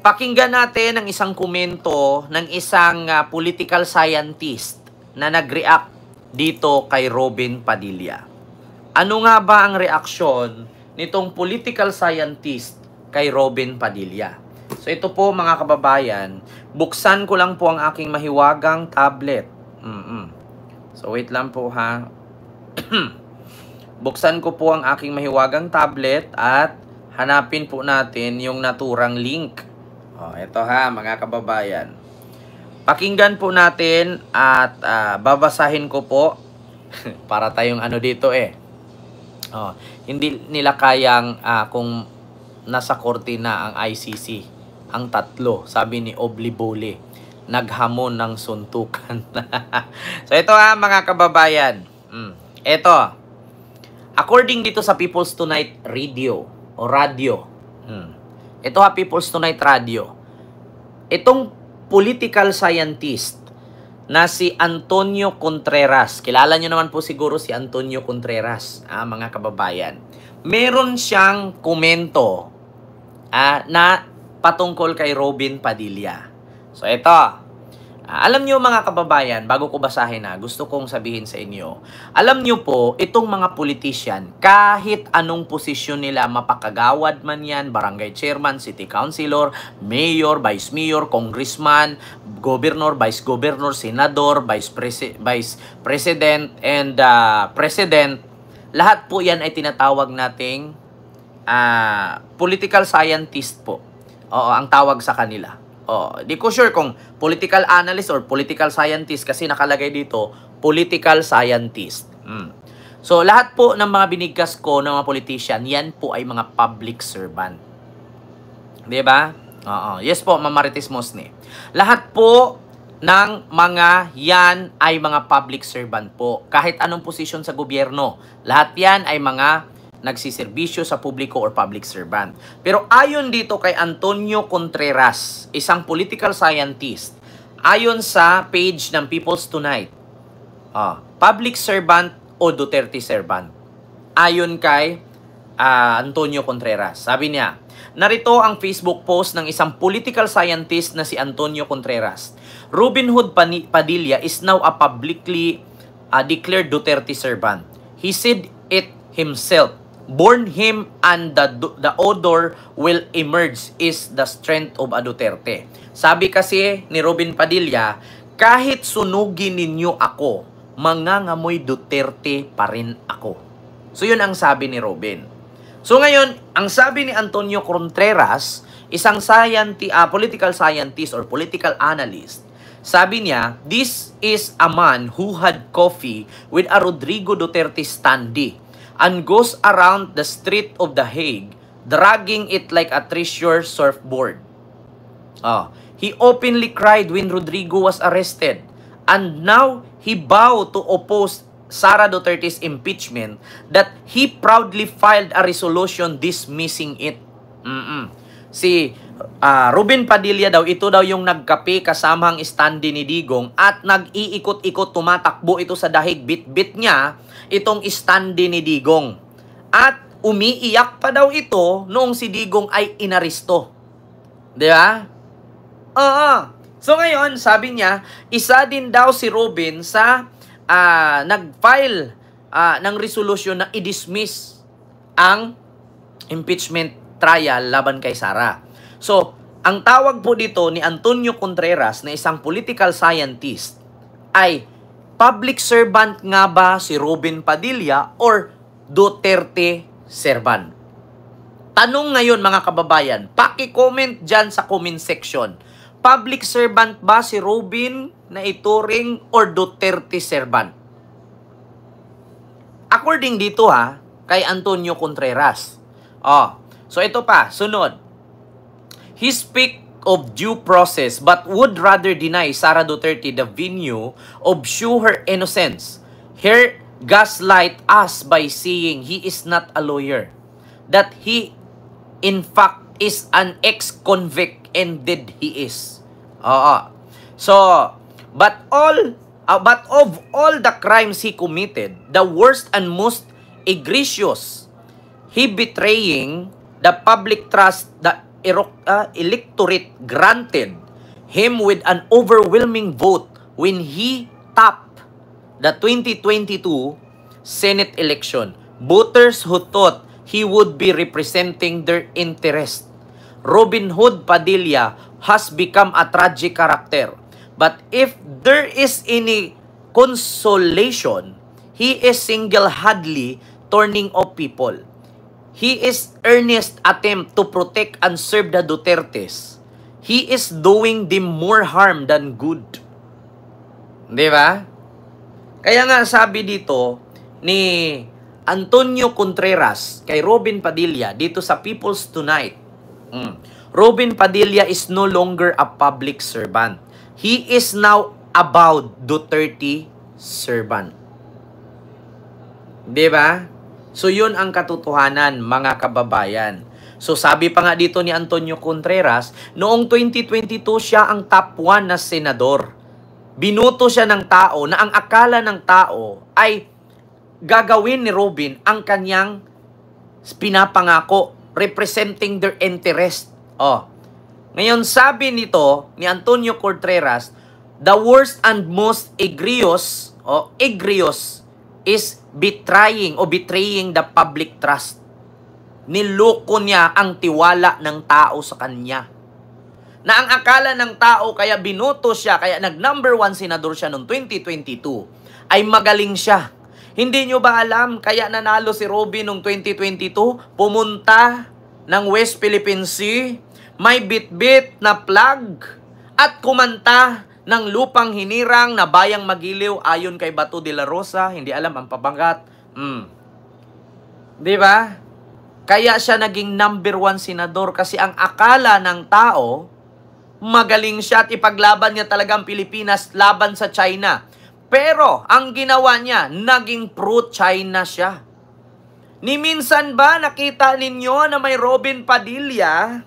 Pakinggan natin ang isang komento ng isang political scientist na nag-react dito kay Robin Padilla. Ano nga ba ang reaksyon nitong political scientist kay Robin Padilla? So ito po mga kababayan, buksan ko lang po ang aking mahiwagang tablet. So wait lang po ha. Buksan ko po ang aking mahiwagang tablet at hanapin po natin yung naturang link. Ito ha mga kababayan. Pakinggan po natin at babasahin ko po para tayong ano dito hindi nila kayang kung nasa korte na ang ICC, ang tatlo, sabi ni Oblibole, naghamon ng suntukan. So ito ha mga kababayan. Ito, according dito sa People's Tonight Radio o radio. Ito ha, People's Tonight Radio. Itong political scientist na si Antonio Contreras. Kilala nyo naman po siguro si Antonio Contreras, mga kababayan. Meron siyang komento na patungkol kay Robin Padilla. So ito, alam nyo mga kababayan, bago ko basahin gusto kong sabihin sa inyo, alam nyo po, itong mga politician, kahit anong posisyon nila, mapakagawad man yan, barangay chairman, city councilor, mayor, vice mayor, congressman, governor, vice governor, senador, vice president, and president, lahat po yan ay tinatawag nating political scientist po. Oo, ang tawag sa kanila. Di ko sure kung political analyst or political scientist kasi nakalagay dito, political scientist. So, lahat po ng mga binigkas ko ng mga politician, yan po ay mga public servant. Diba? Yes po, Mamarites Mosne. Lahat po ng mga yan ay mga public servant po. Kahit anong posisyon sa gobyerno, lahat yan ay mga nagsiservisyo sa publiko or public servant. Pero ayon dito kay Antonio Contreras, isang political scientist, ayon sa page ng People's Tonight, public servant o Duterte servant. Ayon kay Antonio Contreras, sabi niya, narito ang Facebook post ng isang political scientist na si Antonio Contreras. Robin Hood Padilla is now a publicly declared Duterte servant. He said it himself. Born him and the odor will emerge is the strength of a Duterte. Sabi kasi ni Robin Padilla, kahit sunugin ninyo ako, mangangamoy Duterte pa rin ako. So yun ang sabi ni Robin. So ngayon, ang sabi ni Antonio Contreras, isang political scientist or political analyst, sabi niya, this is a man who had coffee with a Rodrigo Duterte standee and goes around the street of The Hague, dragging it like a treasure surfboard. He openly cried when Rodrigo was arrested, and now he vowed to oppose Sara Duterte's impeachment that he proudly filed a resolution dismissing it. Si Robin Padilla daw, ito daw yung nagkape kasama ang standee ni Digong at nag-iikot-ikot, tumatakbo ito sa dahig, bit-bit niya itong standee ni Digong. At umiiyak pa daw ito noong si Digong ay inaristo. Di ba? So ngayon, sabi niya, isa din daw si Robin sa nag-file ng resolution na i-dismiss ang impeachment trial laban kay Sara. So, ang tawag po dito ni Antonio Contreras na isang political scientist ay public servant nga ba si Robin Padilla or Duterte servant? Tanong ngayon mga kababayan, paki-comment dyan sa comment section. Public servant ba si Robin na ituring or Duterte servant? According dito kay Antonio Contreras. So ito pa, sunod. He speak of due process but would rather deny Sara Duterte the venue of show her innocence. Here gaslight us by saying he is not a lawyer, that he in fact is an ex-convict, and dead he is. So, but of all the crimes he committed, the worst and most egregious, he betraying the public trust electorate granted him with an overwhelming vote when he topped the 2022 Senate election. Voters who thought he would be representing their interest. Robin Hood Padilla has become a tragic character. But if there is any consolation, he is single-handedly turning off people. He is earnest attempt to protect and serve the Dutertes. He is doing them more harm than good. Di ba? Kaya nga sabi dito ni Antonio Contreras kay Robin Padilla dito sa People's Tonight. Robin Padilla is no longer a public servant. He is now about Duterte servant. Diba? So yun ang katotohanan, mga kababayan. So sabi pa nga dito ni Antonio Contreras, noong 2022 siya ang top 1 na senador. Binuto siya ng tao na ang akala ng tao ay gagawin ni Robin ang kanyang pinapangako, representing their interest. Ngayon sabi nito ni Antonio Contreras, the worst and most egregious is betraying the public trust. Niloko niya ang tiwala ng tao sa kanya. Na ang akala ng tao kaya binoto siya, kaya nag-number 1 senador siya noong 2022, ay magaling siya. Hindi nyo ba alam, kaya nanalo si Robin noong 2022, pumunta ng West Philippine Sea, may bit-bit na flag, at kumanta ng Lupang Hinirang na Bayang Magiliw ayon kay Bato de la Rosa, hindi alam ang pabangat. Di ba? Kaya siya naging number 1 senador kasi ang akala ng tao, magaling siya at ipaglaban niya talagang Pilipinas laban sa China. Pero ang ginawa niya, naging pro-China siya. Ni minsan ba nakita ninyo na may Robin Padilla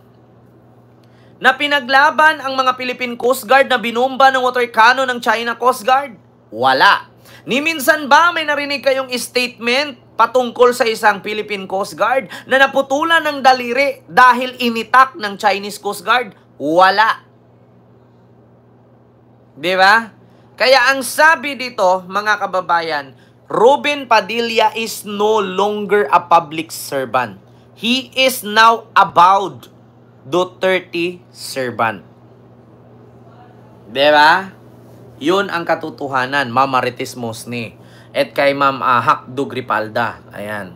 na pinaglaban ang mga Philippine Coast Guard na binomba ng water cannon ng China Coast Guard? Wala. Ni minsan ba may narinig kayong statement patungkol sa isang Philippine Coast Guard na naputulan ng daliri dahil initak ng Chinese Coast Guard? Wala. Di ba? Kaya ang sabi dito, mga kababayan, Robin Padilla is no longer a public servant. He is now avowed Duterte servant. Diba? Yun ang katotohanan, Ma'am Marites Mosni. At kay Ma'am Hakdog Ripalda. Ayan.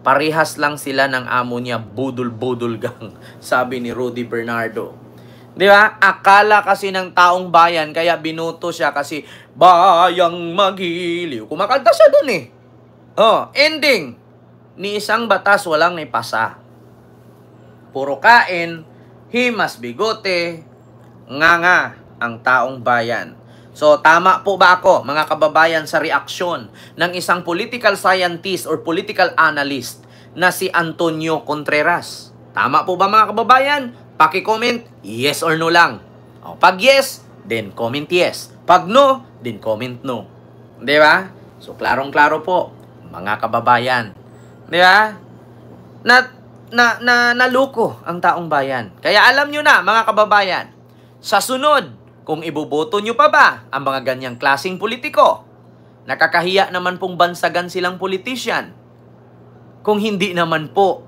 Parihas lang sila ng amo niya, budol-budol gang, sabi ni Rudy Bernardo. Di ba? Akala kasi ng taong bayan, kaya binuto siya kasi bayang magiliw. Kumakanta siya dun eh. Ending. Ni isang batas walang naipasa. Puro kain, himas bigote, nga ang taong bayan. So, tama po ba ako, mga kababayan, sa reaksyon ng isang political scientist or political analyst na si Antonio Contreras? Tama po ba, mga kababayan? Paki-comment, yes or no lang. Pag yes, then comment yes. Pag no, then comment no. Di ba? So, klarong-klaro po, mga kababayan. Di ba? Naluko ang taong bayan. Kaya alam nyo na, mga kababayan, sa sunod, kung iboboto nyo pa ba ang mga ganyang klaseng politiko, nakakahiya naman pong bansagan silang politician. Kung hindi naman po,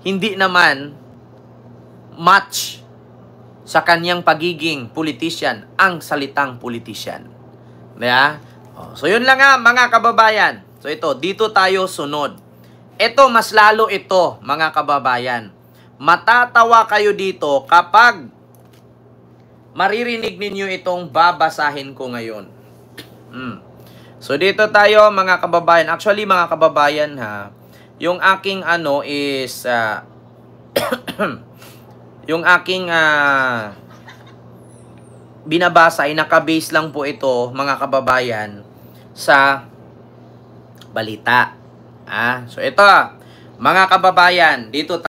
hindi naman match sa kanyang pagiging politician ang salitang politician. Diba? So yun lang nga, mga kababayan. So ito, dito tayo sunod. Ito, mas lalo ito, mga kababayan. Matatawa kayo dito kapag maririnig ninyo itong babasahin ko ngayon. So dito tayo, mga kababayan. Actually, mga kababayan, yung aking is yung aking binabasa ay nakabase lang po ito, mga kababayan, sa balita. So ito, mga kababayan, dito